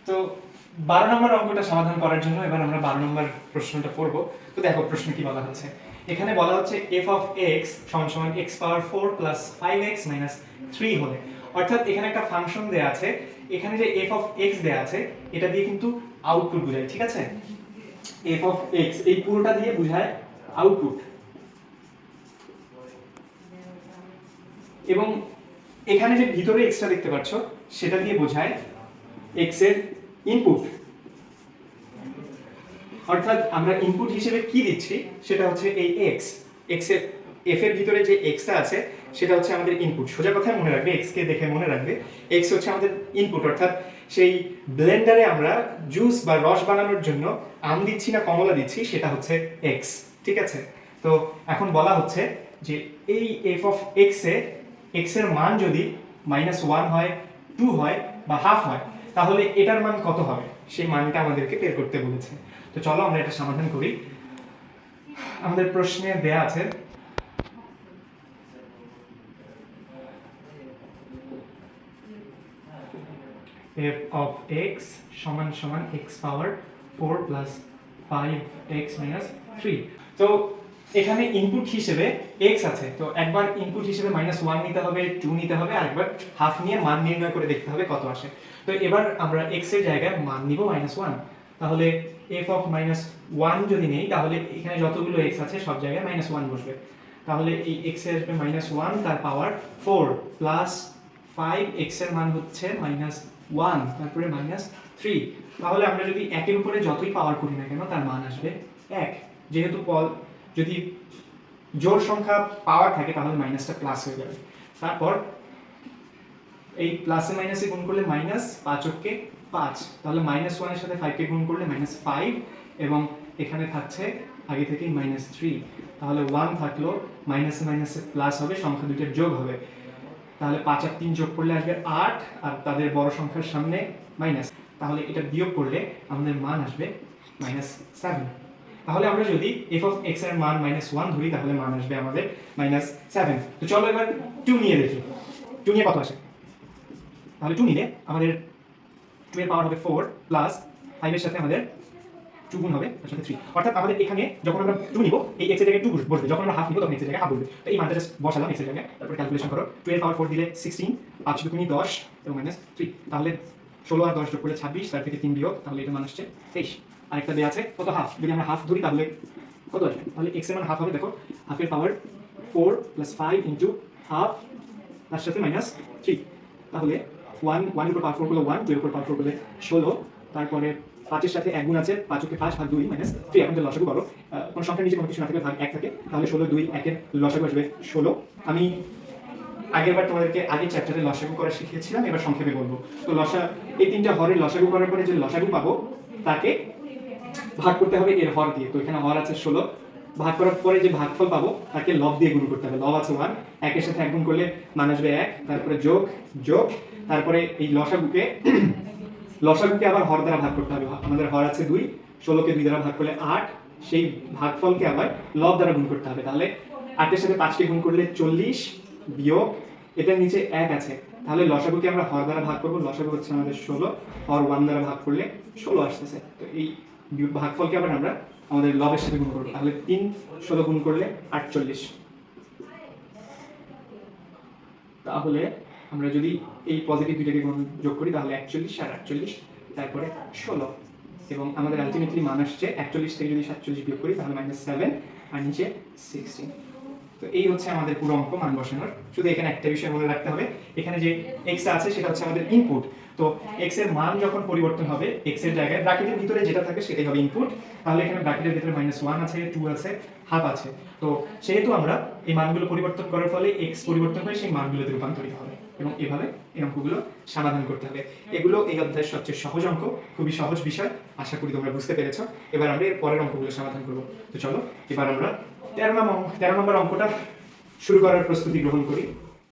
তো 12 নম্বর অঙ্কটা সমাধান করার জন্য এবার আমরা 12 নম্বর প্রশ্নটা পড়ব। তো দেখো প্রশ্ন কি বলা হচ্ছে, এখানে বলা হচ্ছে f of x সমান সমান x পাওয়ার 4 প্লাস 5x মাইনাস 3 হলে, অর্থাৎ এখানে একটা ফাংশন দেয়া আছে, এখানে যে f of x দেয়া আছে এটা দিয়ে কিন্তু আউটপুট বোঝায়, ঠিক আছে? f of x এই পুরোটা দিয়ে বোঝায় আউটপুট, এবং এখানে যে ভিতরে এক্সট্রা দেখতে পাচ্ছ সেটা দিয়ে বোঝায় x এর ইনপুট। অর্থাৎ আমরা ইনপুট হিসেবে কি দিচ্ছি সেটা হচ্ছে এই x এর f এর ভিতরে যে x টা আছে সেটা হচ্ছে আমাদের ইনপুট। সোজা কথায় মনে রাখবে, x কে দেখে মনে রাখবে x হচ্ছে আমাদের ইনপুট, অর্থাৎ সেই ব্লেন্ডারে আমরা জুস বা রস বানানোর জন্য আম দিচ্ছি না কমলা দিচ্ছি সেটা হচ্ছে x, ঠিক আছে? তো এখন বলা হচ্ছে যে এই f of x এর মান যদি -1 হয়, 2 হয় বা হাফ হয়, তাহলে এটার মান কত হবে সেই মানটা আমাদেরকে বের করতে বলেছে। তো চলো আমরা এটা সমাধান করি। আমাদের প্রশ্নে দেয়া আছে f of x সমান সমান x পাওয়ার 4 প্লাস 5x মাইনাস 3। তো এখানে ইনপুট হিসেবে x আছে, তো একবার ইনপুট হিসেবে -1 নিতে হবে, 2 নিতে হবে, আর একবার হাফ নিয়ে মান নির্ণয় করে দেখতে হবে কত আসে। তো এবার আমরা x এর জায়গায় মান নিব -1, তাহলে f of -1 যদি নেই তাহলে এখানে যতগুলো x আছে সব জায়গায় -1 বসবে, তাহলে এই x এর আসবে -1 তার পাওয়ার 4 প্লাস 5, x এর মান হচ্ছে -1 তারপরে -3। তাহলে আমরা যদি একের উপরে যতই পাওয়ার করি না কেন তার মান আসবে 1, যেহেতু যদি জোড় সংখ্যা পাওয়ার থাকে তাহলে মাইনাসটা প্লাস হয়ে যাবে। তারপর এই প্লাসে মাইনাসে গুণ করলে মাইনাস, 5 কে 5, তাহলে -1 এর সাথে 5 কে গুণ করলে -5, এবং এখানে থাকছে আগে থেকেই -3, তাহলে 1 থাকলো, মাইনাসে মাইনাসে প্লাস হবে, সংখ্যা দুইটার যোগ হবে, তাহলে 5 আর 3 যোগ করলে আসবে 8, আর তাদের বড় সংখ্যার সামনে মাইনাস, তাহলে এটা বিয়োগ করলে আমাদের মান আসবে -7। তাহলে আমরা যদি f of x এর মান -1 ধরি তাহলে মান আসবে আমাদের -7। তো চলো এবার 2 নিয়ে দেখি, 2 নিয়ে কত আসে। তাহলে 2 নিলে আমাদের 2 এর পাওয়ার হবে 4 প্লাস 5 এর সাথে আমাদের 2 গুণ হবে, তার সাথে 3, অর্থাৎ আমাদের এখানে যখন আমরা 2 নিব এই x এর জায়গায় 2 বসবে, যখন আমরা হাফ নিব তখন x এর জায়গায় হাফ বসবে। তো এই মানটা জাস্ট বসালাম x এর জায়গায়, তারপর ক্যালকুলেশন করো, 2 এর পাওয়ার 4 দিলে 16, 5 দুগুণে 10 এবং -3, তাহলে 16 আর 10 যোগ করলে 26, তার থেকে 3 বিয়োগ, তাহলে এটা মান আসছে 23। আরেকটা দেয়া আছে কত, হাফ, যদি আমরা হাফ ধরি তাহলে কত আসবে, তাহলে x এর মান হাফ হবে, দেখো হাফের পাওয়ার 4 প্লাস 5 ইনটু হাফ তার সাথে -3, তাহলে 1 এর উপর পাওয়ার 4 করলে 1, 2 এর উপর পাওয়ার 4 করলে 16, তারপরে 5 এর সাথে 1 গুণ আছে, 5 কে 5 ভাগ 2 -3। এখন যে লসাগু করো, কোন সংখ্যার নিচে কোনো কিছু না থাকলে ভাগ 1 থাকে, তাহলে 16 2 1 এর লসাগু আসবে 16। আমি আগেরবার তোমাদেরকে আগের চ্যাপ্টারে লসাগু করা শিখিয়েছিলাম, এবার সংক্ষেপে বলবো। তো এই তিনটা হরের লসাগু করার পরে যে লসাগু পাবো তাকে ভাগ করতে হবে এর হর দিয়ে। তো এখানে হর আছে 16, ভাগ করার পরে যে ভাগফল পাবো তাকে লব দিয়ে গুণ করতে হবে, লব আছে 1, 1 এর সাথে 1 গুণ করলে মান আসবে 1, তারপরে যোগ যোগ, তারপরে এই লসাগুকে আবার হর দ্বারা ভাগ করতে হবে। আমাদের হর আছে 2, 16 কে 2 দ্বারা ভাগ করলে 8, সেই ভাগফলকে আবার লব দ্বারা গুণ করতে হবে, তাহলে 8 এর সাথে 5 কে গুণ করলে 40 বিয়োগ এটার নিচে 1 আছে, তাহলে লসাগুকে আমরা হর দ্বারা ভাগ করব, লসাগু হচ্ছে আমাদের 16, হর 1 দ্বারা ভাগ করলে 16 আসতেছে। তো এই ভাগফলকে আবার আমরা আমাদের লবের সাথে গুণ করব, তাহলে 3 16 গুণ করলে 48। তাহলে আমরা যদি এই পজিটিভ দুইটাকে যোগ করি তাহলে 41 আর 48, তারপরে 16, এবং আমাদের আলটিমেটলি মান আসছে 41 থেকে যদি 47 বিয়োগ করি তাহলে -7 আর নিচে 16। তো এই হচ্ছে আমাদের পুরো অঙ্ক মান বসানোর। শুধু এখানে একটা বিষয় মনে রাখতে হবে, এখানে যে x আছে সেটা হচ্ছে আমাদের ইনপুট। তো x এর মান যখন পরিবর্তন হবে x এর জায়গায় ব্র্যাকেটের ভিতরে যেটা থাকে সেটাই হবে ইনপুট, তাহলে এখানে ব্র্যাকেটের ভিতরে -1 আছে, 2 আছে, হাফ আছে, তো সেহেতু আমরা এই মানগুলো পরিবর্তন করার ফলে x পরিবর্তন হয়ে সেই মানগুলোতে রূপান্তরিত হবে, এবং এভাবে এই অঙ্কগুলো সমাধান করতে হবে। এগুলো এই অধ্যায়ের সবচেয়ে সহজ অঙ্ক, খুবই সহজ বিষয়, আশা করি তোমরা বুঝতে পেরেছো। এবার আমরা এর পরের অঙ্কগুলো সমাধান করব। তো চলো এবার আমরা 13 নম্বর অঙ্কটা শুরু করার প্রস্তুতি গ্রহণ করি।